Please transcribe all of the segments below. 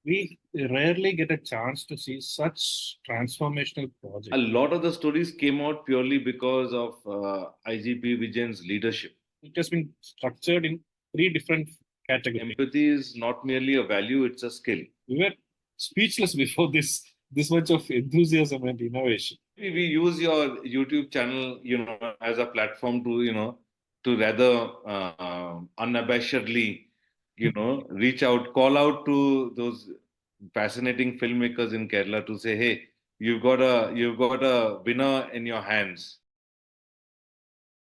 we rarely get a chance to see such transformational A projects. lot of the stories came out purely because of IGP Vijayan's leadership. It has been structured in three different categories. Empathy is not merely a value, it's a skill. We were speechless before this much of enthusiasm and innovation. We use your YouTube channel, as a platform to, to rather unabashedly, reach out, call out to those fascinating filmmakers in Kerala to say, hey, you've got a winner in your hands.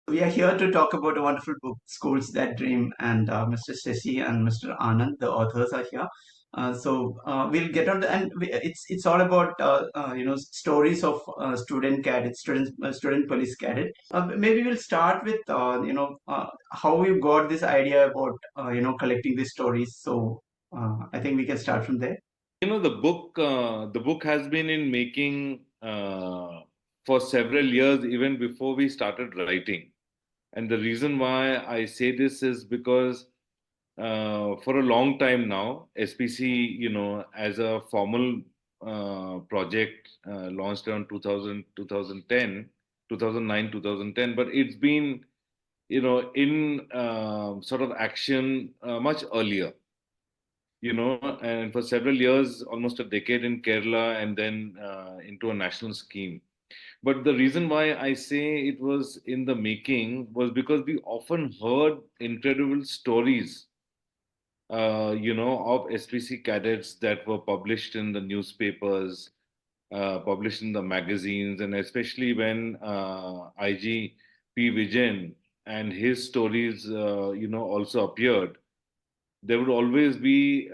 We are here to talk about a wonderful book, Schools That Dream, and Mr. Sashi and Mr. Anand, the authors, are here. We'll get on to, and it's all about stories of student cadets, student police cadet. Maybe we'll start with how you got this idea about collecting these stories. So I think we can start from there. The book has been in making for several years, even before we started writing. And the reason why I say this is because for a long time now, SPC, as a formal project launched around 2000, 2010, 2009, 2010, but it's been, in sort of action much earlier, and for several years, almost a decade in Kerala and then into a national scheme. But the reason why I say it was in the making was because we often heard incredible stories, of SPC cadets that were published in the newspapers, published in the magazines, and especially when IGP Vijayan and his stories, also appeared. There would always be,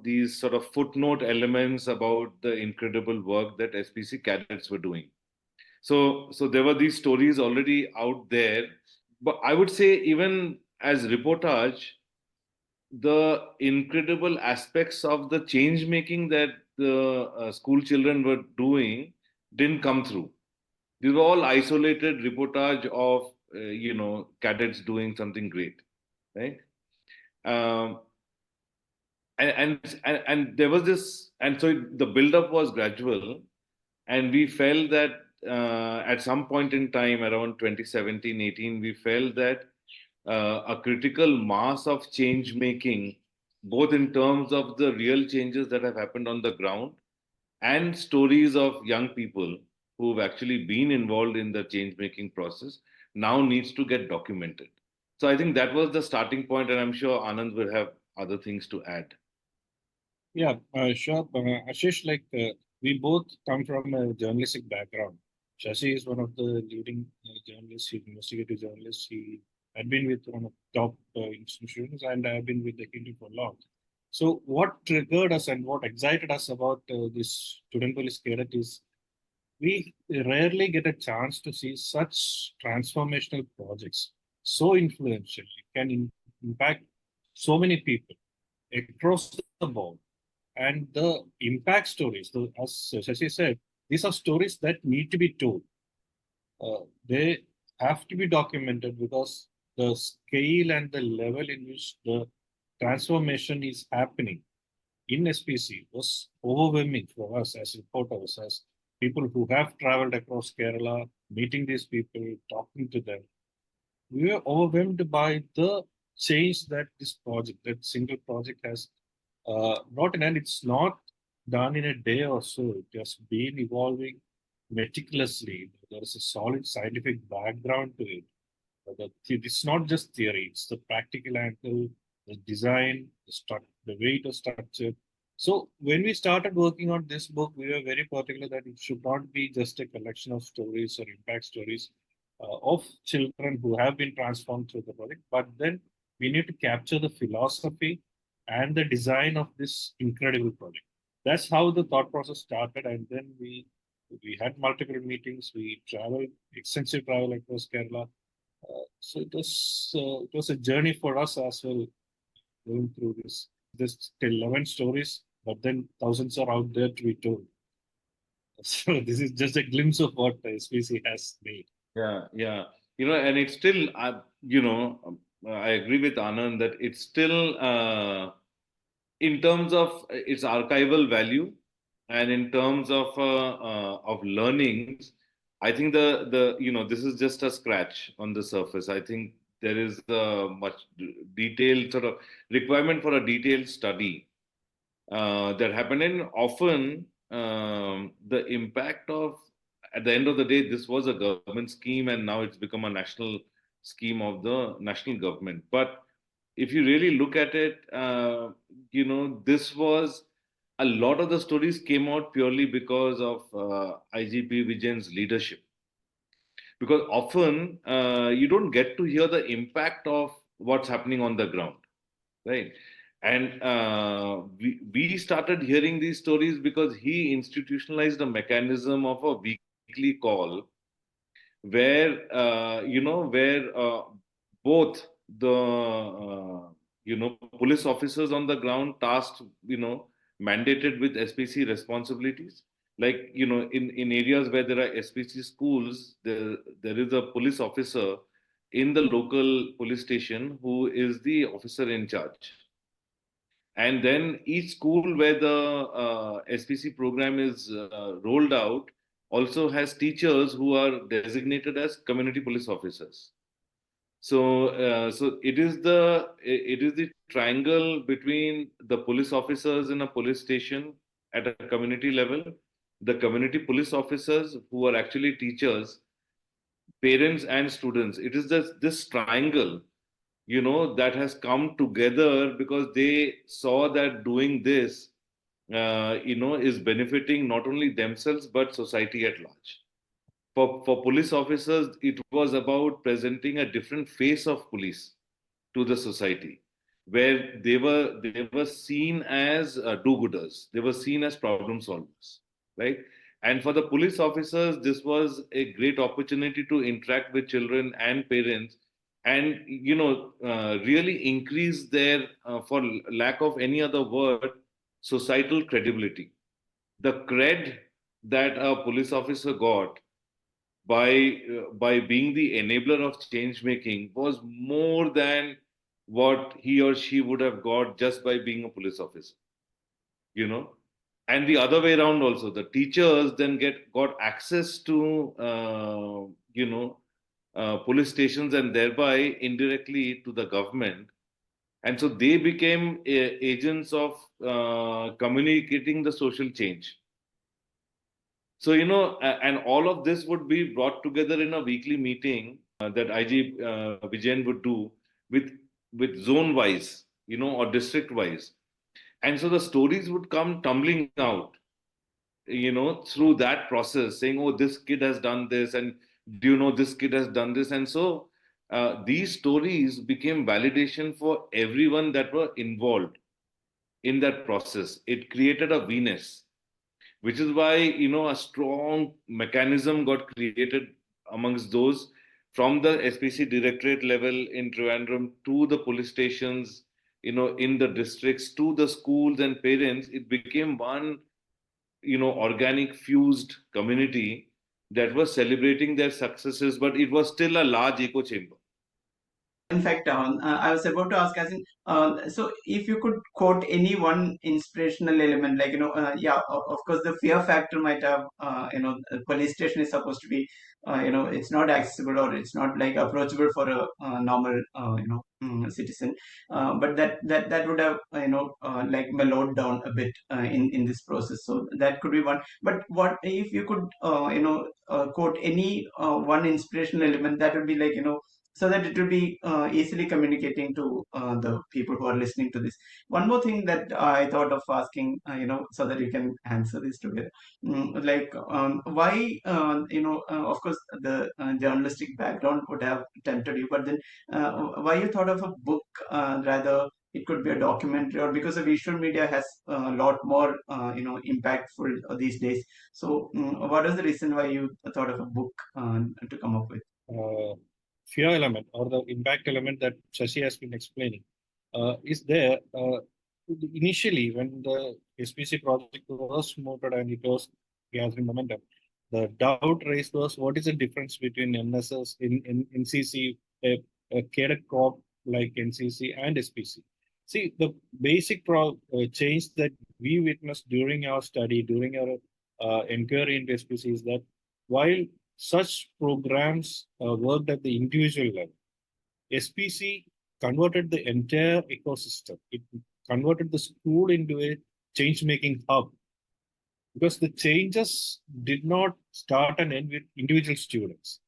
these sort of footnote elements about the incredible work that SPC cadets were doing. So there were these stories already out there. But I would say, even as reportage, the incredible aspects of the change making that the school children were doing didn't come through. These were all isolated reportage of, cadets doing something great, right? Um, and there was this, and so the build-up was gradual, and we felt that at some point in time around 2017-18, we felt that a critical mass of change making, both in terms of the real changes that have happened on the ground and stories of young people who've actually been involved in the change making process, now needs to get documented. So I think that was the starting point, and I'm sure Anand will have other things to add. Yeah, sure. Ashish, we both come from a journalistic background. Shashi is one of the leading journalists, investigative journalists. He had been with one of the top institutions, and I have been with the Hindu for long. So, what triggered us and what excited us about this student police cadet is we rarely get a chance to see such transformational projects, so influential. It can impact so many people across the board. And the impact stories, as Shashi said, these are stories that need to be told. They have to be documented because the scale and the level in which the transformation is happening in SPC was overwhelming for us as reporters, as people who have traveled across Kerala, meeting these people, talking to them. We were overwhelmed by the change that this project, that single project has brought in. And it's not done in a day or so. It has been evolving meticulously. There is a solid scientific background to it. It's not just theory, it's the practical angle, the design, the way it was structured. So when we started working on this book, we were very particular that it should not be just a collection of stories or impact stories of children who have been transformed through the project, but then we need to capture the philosophy and the design of this incredible project. That's how the thought process started, and then we had multiple meetings. We traveled extensive travel across Kerala. So it was a journey for us as well, going through this till 11 stories, but then thousands are out there to be told. So this is just a glimpse of what SPC has made. Yeah. And it's still, I agree with Anand that it's still in terms of its archival value and in terms of learnings, I think the this is just a scratch on the surface. I think there is a much detailed sort of requirement for a detailed study that happened. And often the impact of, at the end of the day, this was a government scheme and now it's become a national scheme of the national government. But if you really look at it, this was, a lot of the stories came out purely because of IGP Vijayan's leadership. Because often you don't get to hear the impact of what's happening on the ground, right? And we started hearing these stories because he institutionalized a mechanism of a weekly call where both the police officers on the ground tasked, mandated with SPC responsibilities. Like, in areas where there are SPC schools, there is a police officer in the local police station who is the officer in charge. And then each school where the SPC program is rolled out also has teachers who are designated as community police officers. So it is the triangle between the police officers in a police station at a community level, the community police officers who are actually teachers, parents and students. It is this triangle, that has come together because they saw that doing this, is benefiting not only themselves but society at large. For police officers, it was about presenting a different face of police to the society, where they were seen as do-gooders, they were seen as problem solvers, right? And for the police officers, this was a great opportunity to interact with children and parents, and really increase their, for lack of any other word, societal credibility. The cred that a police officer got by being the enabler of change making was more than what he or she would have got just by being a police officer, you know and the other way around also, the teachers then got access to police stations and thereby indirectly to the government, and so they became agents of communicating the social change. So, and all of this would be brought together in a weekly meeting that IG Vijayan would do with zone wise, or district wise. And so the stories would come tumbling out, through that process, saying, oh, this kid has done this, and do you know this kid has done this? And so these stories became validation for everyone that were involved in that process. It created a Venus, which is why a strong mechanism got created amongst those, from the SPC directorate level in Trivandrum to the police stations, in the districts, to the schools and parents. It became one organic fused community that was celebrating their successes, but it was still a large echo chamber. In fact, I was about to ask, as in, so if you could quote any one inspirational element, like, yeah, of course, the fear factor might have, a police station is supposed to be, it's not accessible or it's not like approachable for a normal, citizen. But that would have, like mellowed down a bit in this process. So that could be one. But what if you could, quote any one inspirational element that would be like, so that it will be easily communicating to the people who are listening to this. One more thing that I thought of asking, so that you can answer this together. Like, why, of course, the journalistic background would have tempted you, but then why you thought of a book rather? It could be a documentary, or because the visual media has a lot more, impactful these days. So, what is the reason why you thought of a book to come up with? Fear element or the impact element that Shashi has been explaining is there. Initially, when the SPC project was mooted and it was gathering momentum, the doubt raised was what is the difference between NSS in NCC, a cadet corp like NCC and SPC. See, the basic change that we witnessed during our study, during our inquiry into SPC is that while such programs worked at the individual level, SPC converted the entire ecosystem. It converted the school into a change-making hub because the changes did not start and end with individual students.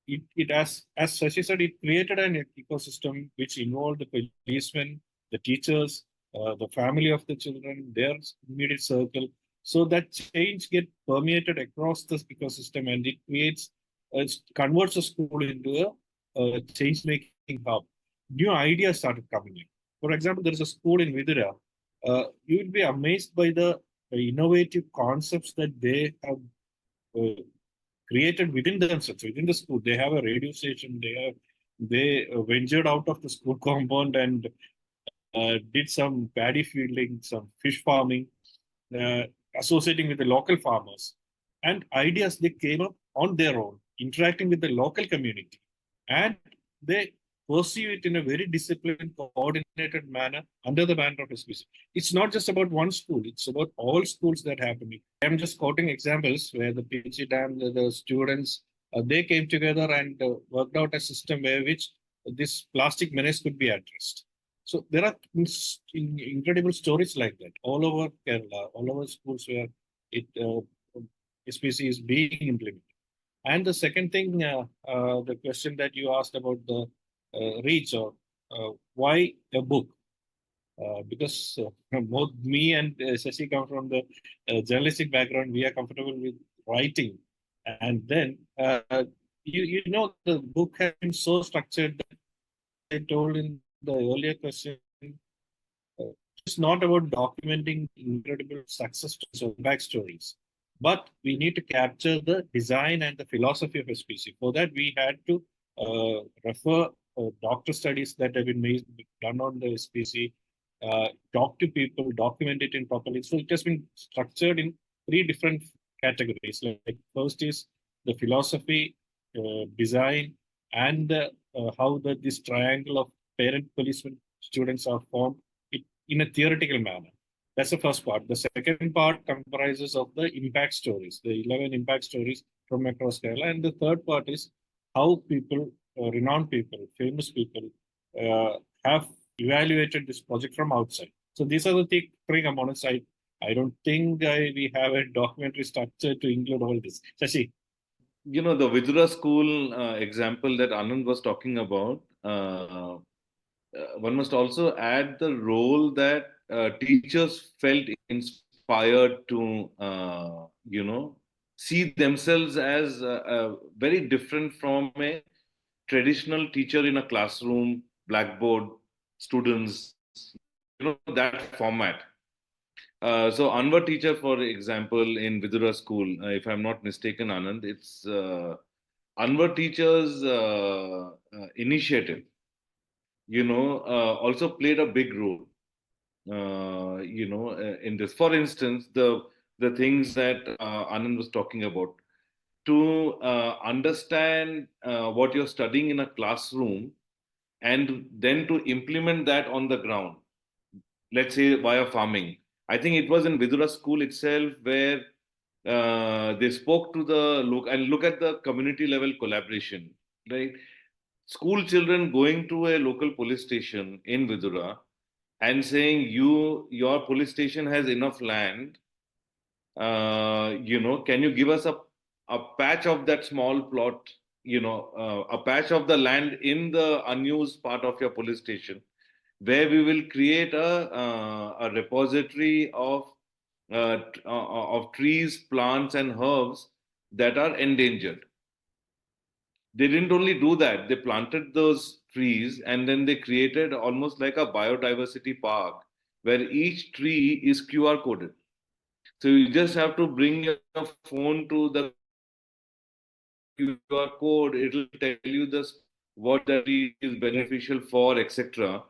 It as Shashi said, it created an ecosystem which involved the policemen, the teachers, the family of the children, their immediate circle. So that change get permeated across this ecosystem, and it creates, converts the school into a change-making hub. New ideas started coming in. For example, there is a school in Vidura. You will be amazed by the innovative concepts that they have created within themselves, within the school. They have a radio station. They ventured out of the school compound and did some paddy fielding, some fish farming, uh, associating with the local farmers, and ideas they came up on their own, interacting with the local community, and they pursue it in a very disciplined, coordinated manner under the banner of SPC. It's not just about one school; it's about all schools that happen. I'm just quoting examples where the PG Dam, the students, they came together and worked out a system where which this plastic menace could be addressed. So there are incredible stories like that all over Kerala, all over schools where it SPC is being implemented. And the second thing, the question that you asked about the reach or why a book? Because both me and Shashi come from the journalistic background, we are comfortable with writing. And then, you know, the book has been so structured that I told in the earlier question, it's not about documenting incredible success stories or backstories, but we need to capture the design and the philosophy of SPC. For that, we had to refer doctor studies that have been made, done on the SPC, talk to people, document it in properly. So it has been structured in three different categories. Like first is the philosophy, design, and how this triangle of parent, policeman, students are formed in a theoretical manner. That's the first part. The second part comprises of the impact stories, the 11 impact stories from across Kerala. And the third part is how people, renowned people, famous people, have evaluated this project from outside. So these are the three components. I don't think we have a documentary structure to include all this. Shashi. You know, the Vidura school example that Anand was talking about, one must also add the role that teachers felt inspired to, see themselves as very different from a traditional teacher in a classroom, blackboard, students, that format. So Anwar teacher, for example, in Vidura school, if I'm not mistaken, Anand, it's Anwar teacher's initiative, also played a big role, in this. For instance, the things that Anand was talking about, to understand what you're studying in a classroom and then to implement that on the ground, let's say via farming. I think it was in Vidura school itself where they spoke to the look and look at the community level collaboration, right? School children going to a local police station in Vidura and saying, your police station has enough land, can you give us a patch of that small plot, a patch of the land in the unused part of your police station, where we will create a repository of trees, plants, and herbs that are endangered. They didn't only do that; they planted those trees, and then they created almost like a biodiversity park where each tree is QR coded. So you just have to bring your phone to the QR code. It'll tell you this what that tree is beneficial for, etc.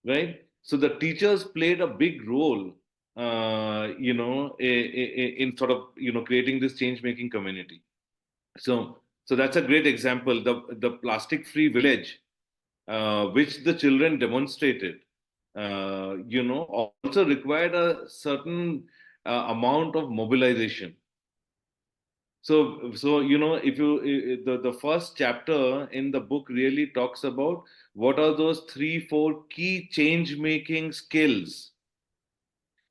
Right? So the teachers played a big role, in sort of creating this change-making community. So that's a great example. The plastic-free village, which the children demonstrated. also required a certain amount of mobilization. So if the first chapter in the book really talks about what are those 3, 4 key change making skills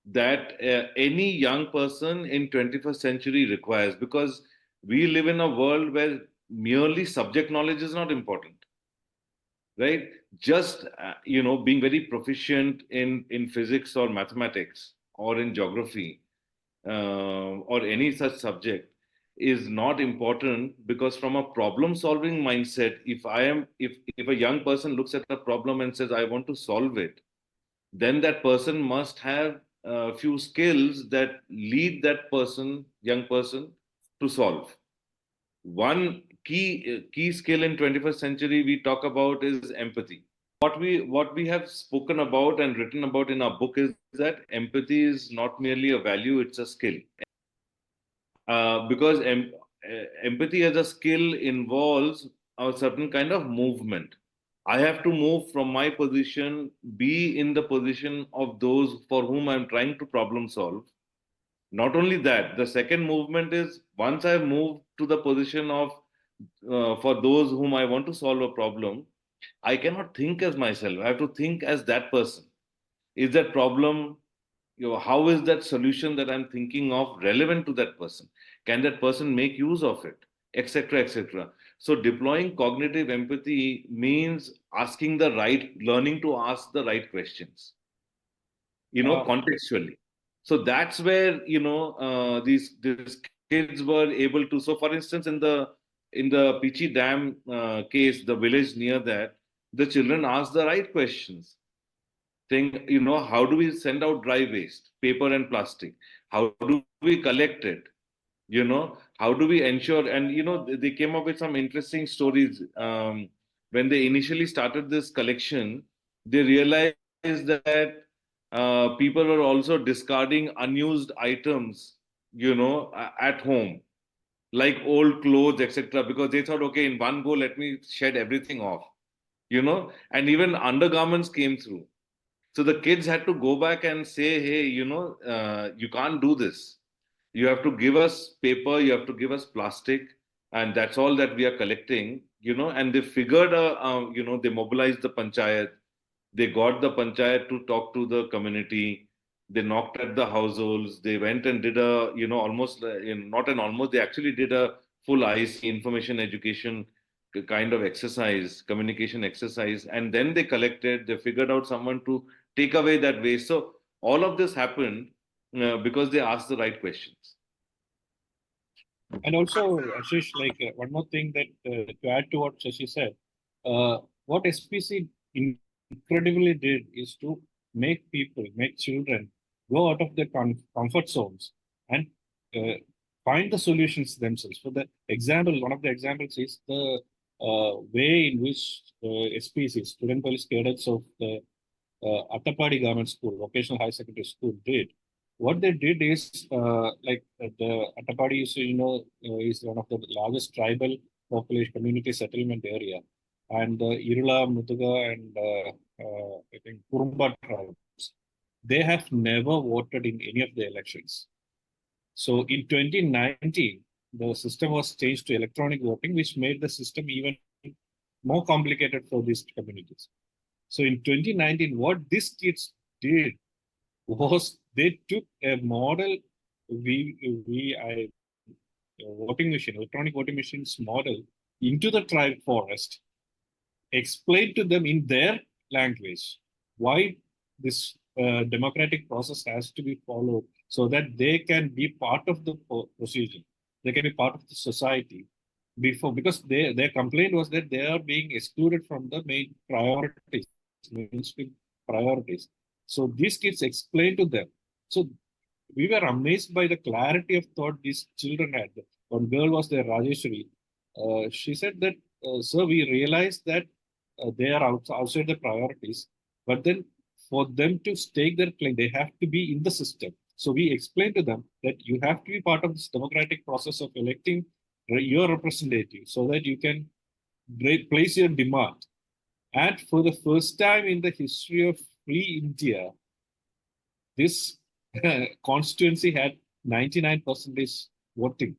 that any young person in 21st century requires, because we live in a world where merely subject knowledge is not important, right? Just being very proficient in physics or mathematics or in geography or any such subject is not important, because from a problem solving mindset, if a young person looks at a problem and says I want to solve it, then that person must have a few skills that lead that young person to solve. One key skill in 21st century we talk about is empathy. What we have spoken about and written about in our book is that empathy is not merely a value, it's a skill. Because empathy as a skill involves a certain kind of movement. I have to move from my position, be in the position of those for whom I'm trying to problem solve. Not only that, the second movement is once I move to the position of for those whom I want to solve a problem, I cannot think as myself. I have to think as that person. Is that problem, how is that solution that I'm thinking of relevant to that person? Can that person make use of it? Etc. etc. So deploying cognitive empathy means learning to ask the right questions, contextually. So that's where these kids were able to. So, for instance, in the Pichi Dam case, the village near that, the children asked the right questions. Think, how do we send out dry waste, paper and plastic? How do we collect it? How do we ensure? And they came up with some interesting stories. When they initially started this collection, they realized that people were also discarding unused items, at home, like old clothes, etc. Because they thought, okay, in one go, let me shed everything off, and even undergarments came through. So the kids had to go back and say, hey, you can't do this. You have to give us paper, you have to give us plastic, and that's all that we are collecting, and they figured, they mobilized the panchayat. They got the panchayat to talk to the community. They knocked at the households. They went and did a, almost, not an almost, they actually did a full IC, information education kind of exercise, communication exercise. And then they collected, they figured out someone to take away that waste. So all of this happened because they asked the right questions. And also, Ashish, like one more thing that to add to what Shashi said, what SPC incredibly did is to make people, make children go out of their comfort zones and uh, find the solutions themselves. For the example, one of the examples is the way in which SPC, Student Police Cadets of the Attapadi Government School, Vocational High Secondary School, did. What they did is, the Attapadi is, is one of the largest tribal population community settlement area, and Irula, Mutuga, and I think Kurumba tribes, they have never voted in any of the elections. So in 2019, the system was changed to electronic voting, which made the system even more complicated for these communities. So in 2019, what these kids did was they took a model voting machine, electronic voting machines model into the tribe forest, explained to them in their language why this democratic process has to be followed so that they can be part of the procedure, they can be part of the society before, because their complaint was that they are being excluded from the main priorities, mainstream priorities. So these kids explained to them. So we were amazed by the clarity of thought these children had. One girl was there, Rajeshwari. She said that, sir, we realized that they are outside the priorities, but then for them to stake their claim, they have to be in the system. So we explained to them that you have to be part of this democratic process of electing your representative so that you can place your demand. And for the first time in the history of pre-India, this constituency had 99% voting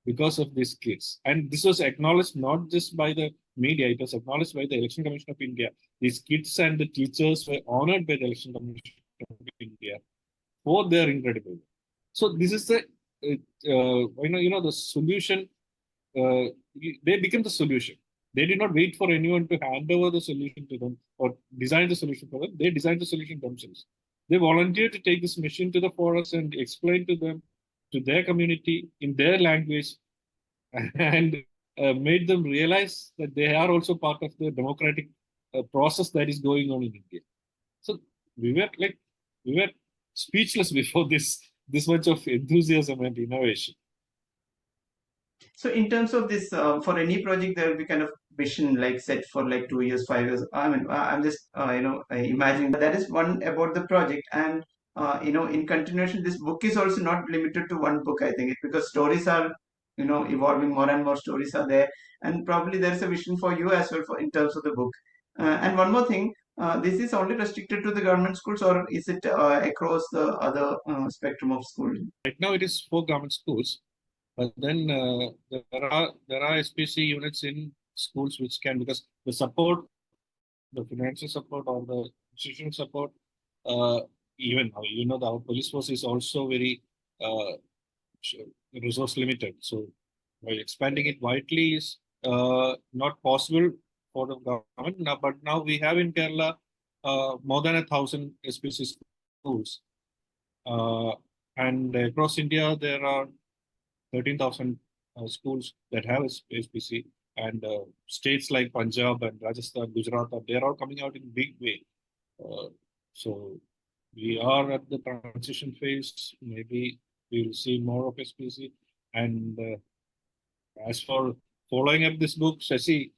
because of these kids. And this was acknowledged not just by the media, it was acknowledged by the Election Commission of India. These kids and the teachers were honored by the Election Commission of India for their incredible work. So this is the the solution. They became the solution. They did not wait for anyone to hand over the solution to them or design the solution for them. They designed the solution themselves. They volunteered to take this machine to the forest and explain to them, to their community in their language, and made them realize that they are also part of the democratic process that is going on in India. So we were speechless before this much of enthusiasm and innovation. So in terms of this, for any project, there will be kind of vision like set for like 2 years, 5 years. I mean, I'm just imagining that is one about the project, and in continuation, this book is also not limited to one book. I think because stories are evolving, more and more stories are there, and probably there's a vision for you as well for in terms of the book. And one more thing, this is only restricted to the government schools, or is it across the other spectrum of schools? Right now, it is for government schools. But then there are SPC units in schools which can, because the support, the financial support or the institutional support, even our police force is also very resource limited. So by expanding it widely is not possible for the government. Now, but now we have in Kerala more than 1,000 SPC schools, and across India there are 13,000 schools that have SPC, and states like Punjab and Rajasthan, Gujarat, they're all coming out in big way. So we are at the transition phase. Maybe we will see more of SPC. And as for following up this book, Shashi,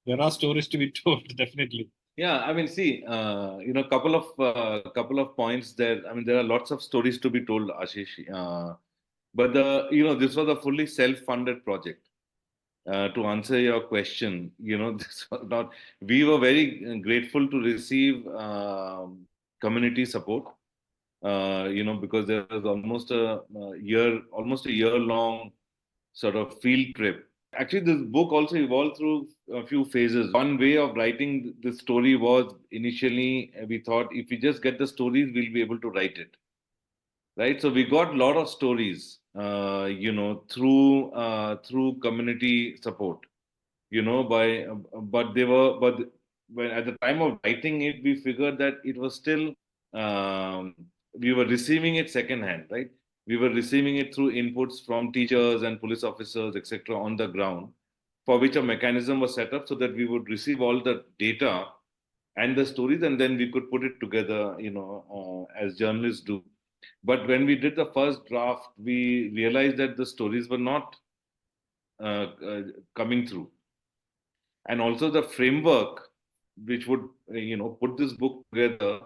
there are stories to be told, definitely. Yeah, I mean, see, couple of points there. I mean, there are lots of stories to be told, Ashish. But this was a fully self-funded project. To answer your question, this was not. We were very grateful to receive community support. Because there was almost a year-long sort of field trip. Actually, this book also evolved through a few phases. One way of writing the story was initially we thought if we just get the stories, we'll be able to write it. Right, so we got a lot of stories, through community support, but when at the time of writing it, we figured that it was still, we were receiving it secondhand, right? We were receiving it through inputs from teachers and police officers, etc., on the ground, for which a mechanism was set up so that we would receive all the data and the stories, and then we could put it together, as journalists do. But when we did the first draft, we realized that the stories were not coming through. And also the framework which would, put this book together,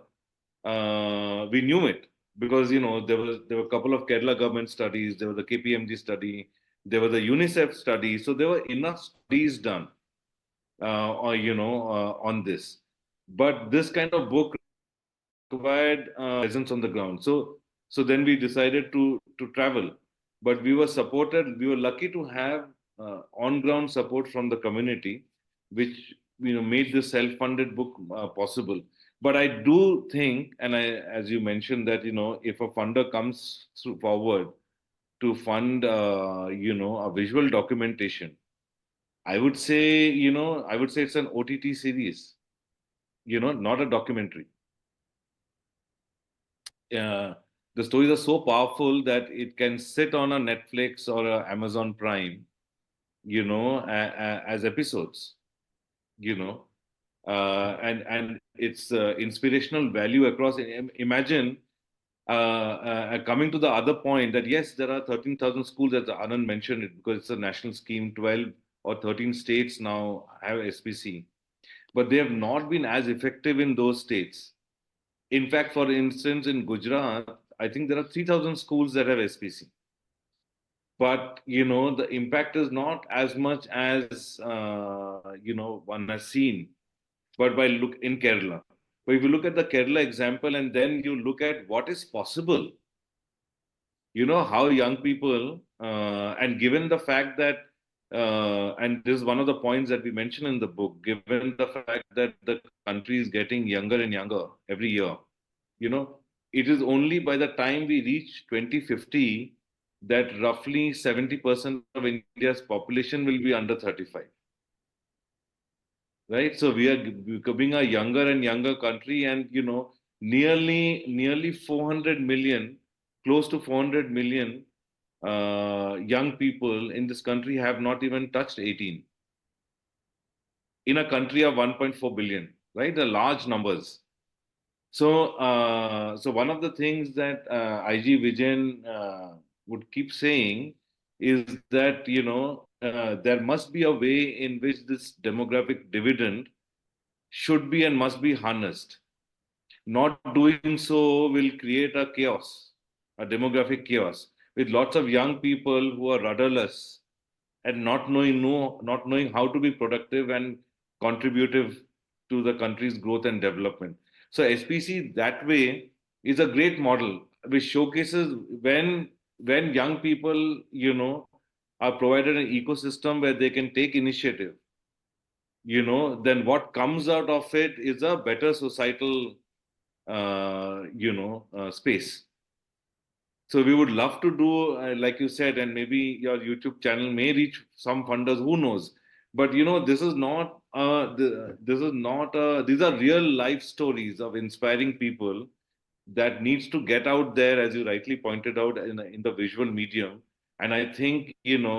we knew it because, there were a couple of Kerala government studies, there was a KPMG study, there was a UNICEF study. So there were enough studies done, on this. But this kind of book required presence on the ground. So then we decided to travel, but we were supported. We were lucky to have on-ground support from the community, which made this self-funded book possible. But I do think, and as you mentioned, that if a funder comes forward to fund, a visual documentation, I would say it's an OTT series, not a documentary. The stories are so powerful that it can sit on a Netflix or a Amazon Prime, as episodes, and it's inspirational value across. Imagine coming to the other point that yes, there are 13,000 schools, as Anand mentioned it, because it's a national scheme. 12 or 13 states now have SPC, but they have not been as effective in those states. In fact, for instance, in Gujarat, I think there are 3,000 schools that have SPC. But, the impact is not as much as, one has seen. But in Kerala, But if you look at the Kerala example and then you look at what is possible, how young people, and given the fact that, and this is one of the points that we mention in the book, given the fact that the country is getting younger and younger every year, you know, it is only by the time we reach 2050 that roughly 70% of India's population will be under 35. Right? So we are becoming a younger and younger country, and nearly 400 million, close to 400 million young people in this country have not even touched 18. In a country of 1.4 billion, right? The large numbers. So one of the things that IG Vijayan would keep saying is that there must be a way in which this demographic dividend should be and must be harnessed. Not doing so will create a chaos, a demographic chaos, with lots of young people who are rudderless and not knowing how to be productive and contributive to the country's growth and development. So SPC that way is a great model which showcases when young people are provided an ecosystem where they can take initiative, then what comes out of it is a better societal space. So we would love to do, like you said, and maybe your YouTube channel may reach some funders. Who knows? But this is not. This is not. These are real life stories of inspiring people that needs to get out there, as you rightly pointed out, in the visual medium. And I think there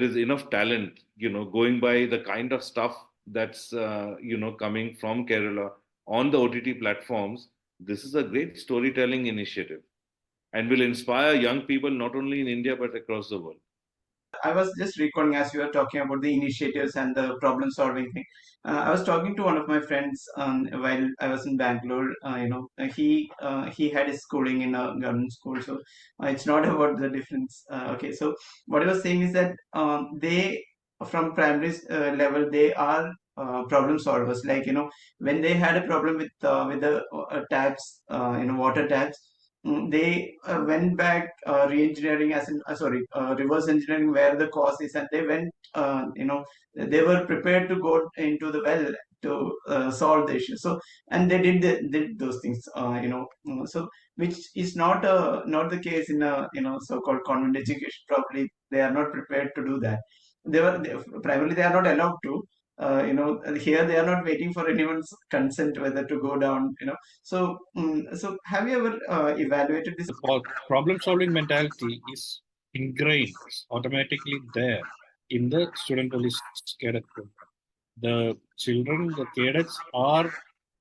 is enough talent, going by the kind of stuff that's coming from Kerala on the OTT platforms. This is a great storytelling initiative and will inspire young people not only in India but across the world. I was just recalling as you were talking about the initiatives and the problem solving thing. I was talking to one of my friends while I was in Bangalore. He had his schooling in a government school, so it's not about the difference. Okay, so what I was saying is that they from primary level they are problem solvers. Like when they had a problem with the taps, water taps. They went back re-engineering as in reverse engineering where the cause is, and they went they were prepared to go into the well to solve the issue. So and they did those things, so which is not the case in a so-called convent education. Probably they are not prepared to do that. Primarily they are not allowed to. Here they are not waiting for anyone's consent whether to go down. So have you ever evaluated this? The problem solving mentality is ingrained, is automatically there in the student police cadet program. The children, the cadets are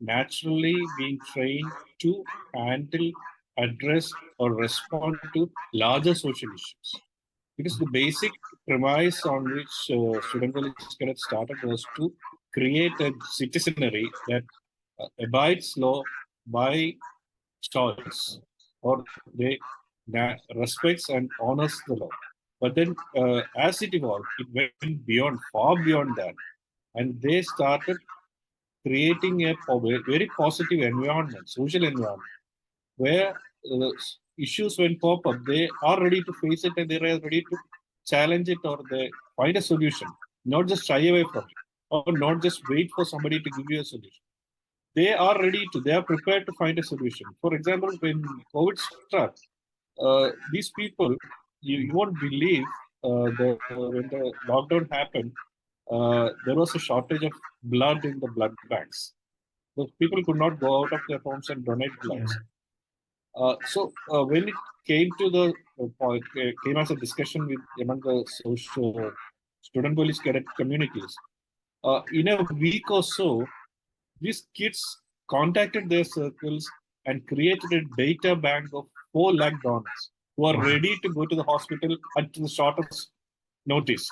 naturally being trained to handle, address, or respond to larger social issues. Because the basic premise on which student police cadets started was to create a citizenry that abides law by choice, or they respects and honors the law. But then, as it evolved, it went beyond, far beyond that, and they started creating a very positive environment, social environment, where issues when pop up, they are ready to face it and they are ready to challenge it, or they find a solution, not just shy away from it, or not just wait for somebody to give you a solution. They are they are prepared to find a solution. For example, when COVID struck, these people, you won't believe, when the lockdown happened, there was a shortage of blood in the blood banks. The people could not go out of their homes and donate blood. So when it came to the point, came as a discussion among the social student police cadet communities, in a week or so, these kids contacted their circles and created a data bank of 4 lakh donors who are ready to go to the hospital at the shortest notice.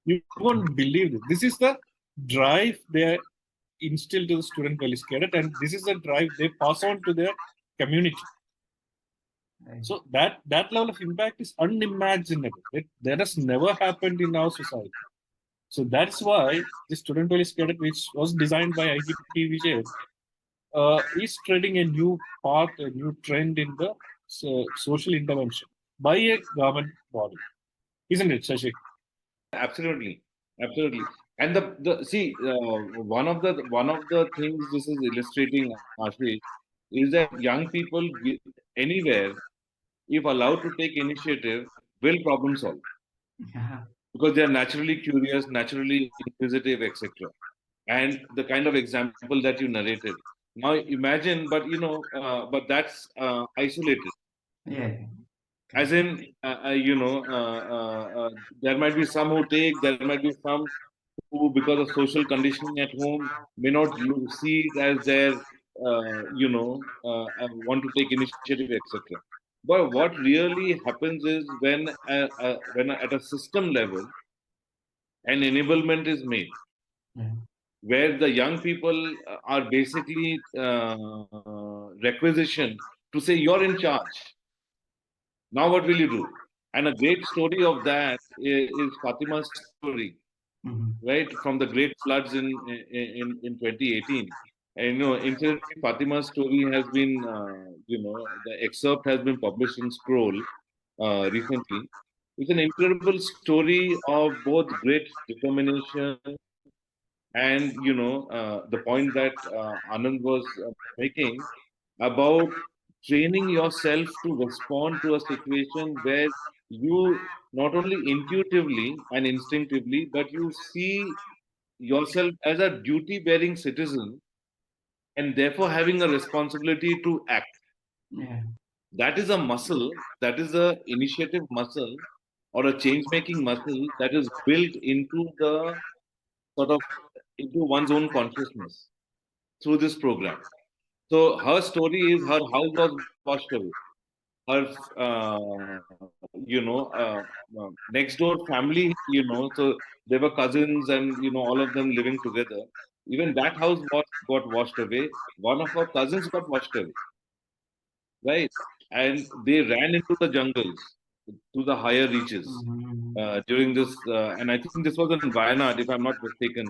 You won't believe this. This is the drive they instill to the student police cadet, and this is the drive they pass on to their community. Right. So that level of impact is unimaginable. That has never happened in our society. So that's why the student police cadet, which was designed by IGP Vijay, is treading a new path, a new trend in the social intervention by a government body, isn't it, Shashi? Absolutely, absolutely. And the see one of the things this is illustrating, Ashish, is that young people anywhere, if allowed to take initiative, will problem solve Yeah. because they are naturally curious, naturally inquisitive, etc. And the kind of example that you narrated. Now imagine, but but that's isolated. Yeah. As in, there might be some who take, there might be some who, because of social conditioning at home, may not see it as their, want to take initiative, etc. But what really happens is when at a system level, an enablement is made, Yeah. where the young people are basically requisitioned to say, "You're in charge. Now, what will you do?" And a great story of that is Fatima's story, Mhm. right, from the great floods in 2018. And incidentally, Fatima's story has been, the excerpt has been published in Scroll recently. It's an incredible story of both great determination and the point that Anand was making about training yourself to respond to a situation where you not only intuitively and instinctively, but you see yourself as a duty bearing citizen and therefore having a responsibility to act. Yeah. That is a muscle, that is a initiative muscle or a change making muscle that is built into the sort of into one's own consciousness through this program. So her story is her house was washed away. Her, next door family, so there were cousins and, all of them living together. Even that house got washed away. One of her cousins got washed away, right? And they ran into the jungles to the higher reaches Mhm. during this. And I think this was in Wayanad, if I'm not mistaken,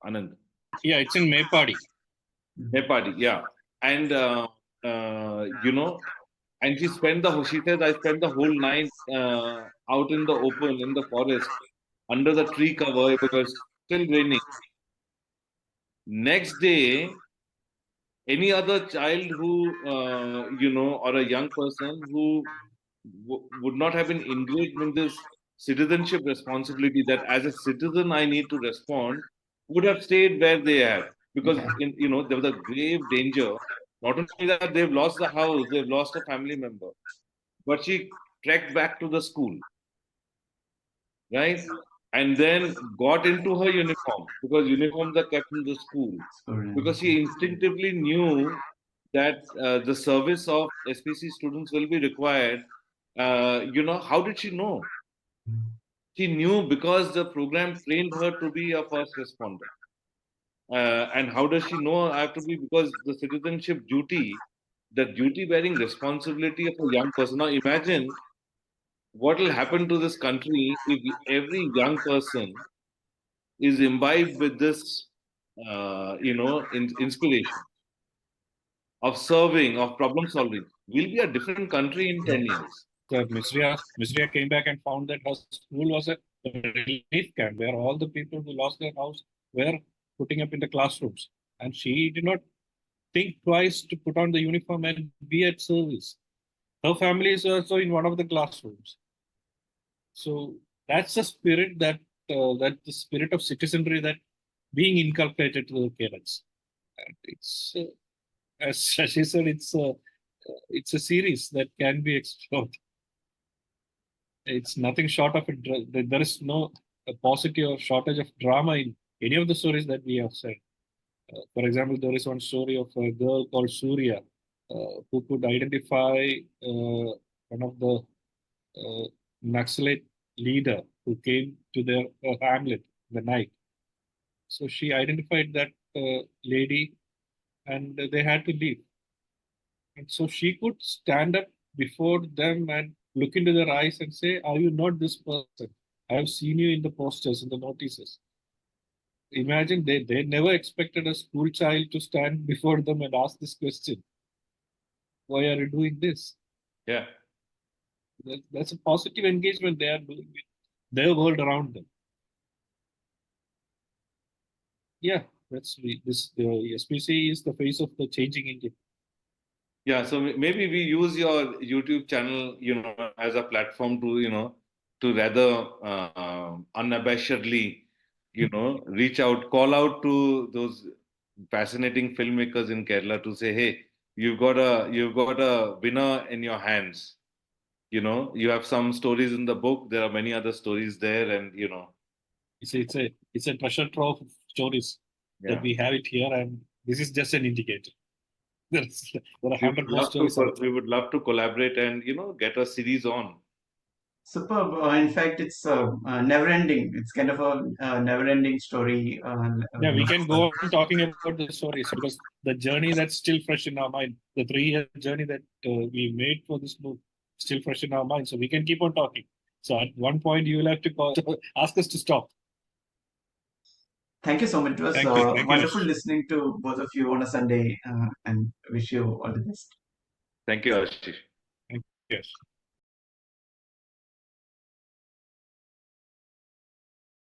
Anand. Yeah, it's in Maypadi. Nepadi, yeah. And, and she says, I spent the whole night out in the open, in the forest, under the tree cover. It was still raining. Next day, any other child who, or a young person who would not have been engaged in this citizenship responsibility that as a citizen I need to respond, would have stayed where they have because Yeah. there was a grave danger. Not only that they've lost the house, they've lost a family member, but she trekked back to the school, right? And then got into her uniform because uniforms are kept in the school because Students. she instinctively knew that the service of SPC students will be required. How did she know? She knew because the program trained her to be a first responder. And how does she know I have to be? Because the citizenship duty, the duty bearing responsibility of a young person. Now imagine what will happen to this country if every young person is imbibed with this, inspiration of serving, of problem solving. We'll be a different country in 10 years. Misria came back and found that her school was a relief camp where all the people who lost their house were putting up in the classrooms. And she did not think twice to put on the uniform and be at service. Her family is also in one of the classrooms. So that's the spirit that the spirit of citizenry that being inculcated to the parents. And it's as Shashi said, it's a series that can be explored. It's nothing short of it. There is no paucity or shortage of drama in any of the stories that we have said. For example, there is one story of a girl called Surya who could identify one of the Naxalite leader who came to their hamlet in the night. So she identified that lady and they had to leave. And so she could stand up before them and look into their eyes and say, "Are you not this person? I have seen you in the posters, in the notices. Imagine they never expected a school child to stand before them and ask this question. Why are you doing this? Yeah. That's a positive engagement they are doing with their world around them. Yeah, the SPC is the face of the changing India. Yeah, so maybe we use your YouTube channel, as a platform to, to rather unabashedly, reach out, call out to those fascinating filmmakers in Kerala to say, hey, you've got a winner in your hands. You have some stories in the book. There are many other stories there, and It's a treasure trove of stories that yeah. we have it here, and this is just an indicator. There are 100 more stories out there. We would love to collaborate and get a series on. Superb. In fact, it's never-ending. It's kind of a never-ending story. Yeah, we can go on talking about the stories because the journey that's still fresh in our mind, the 3 year journey that we made for this book, still fresh in our mind. So we can keep on talking. So at one point, you will have to call, ask us to stop. Thank you so much. It was Thank you. Thank you, wonderful Ashish. listening to both of you on a Sunday, and wish you all the best. Thank you, Ashish. Thank you. Ashish.